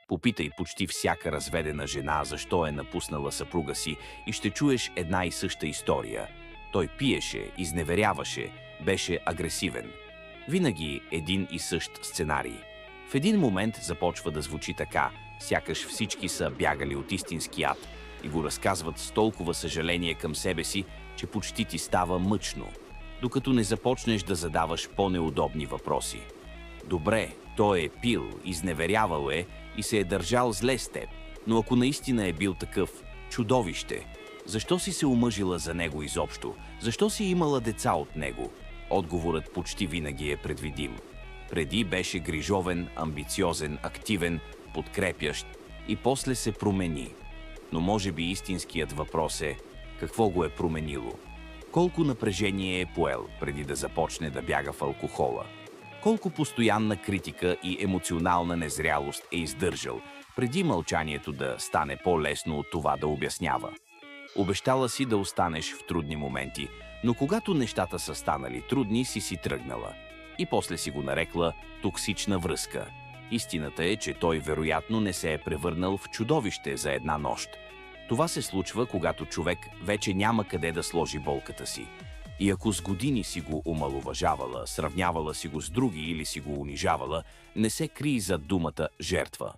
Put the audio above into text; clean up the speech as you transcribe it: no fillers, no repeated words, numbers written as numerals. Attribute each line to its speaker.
Speaker 1: Попитай почти всяка разведена жена защо е напуснала съпруга си и ще чуеш една и съща история. Той пиеше, изневеряваше, беше агресивен. Винаги един и същ сценарий. В един момент започва да звучи така, сякаш всички са бягали от истински ад и го разказват с толкова съжаление към себе си, че почти ти става мъчно, докато не започнеш да задаваш по-неудобни въпроси. Добре, той е пил, изневерявал е и се е държал зле с теб, но ако наистина е бил такъв чудовище, защо си се омъжила за него изобщо? Защо си имала деца от него? Отговорът почти винаги е предвидим. Преди беше грижовен, амбициозен, активен, подкрепящ и после се промени. Но може би истинският въпрос е какво го е променило? Колко напрежение е поел преди да започне да бяга в алкохола? Колко постоянна критика и емоционална незрялост е издържал преди мълчанието да стане по-лесно от това да обяснява? Обещала си да останеш в трудни моменти, но когато нещата са станали трудни, си тръгнала. И после си го нарекла токсична връзка. Истината е, че той вероятно не се е превърнал в чудовище за една нощ. Това се случва, когато човек вече няма къде да сложи болката си. И ако с години си го омаловажавала, сравнявала си го с други или си го унижавала, не се крий зад думата жертва.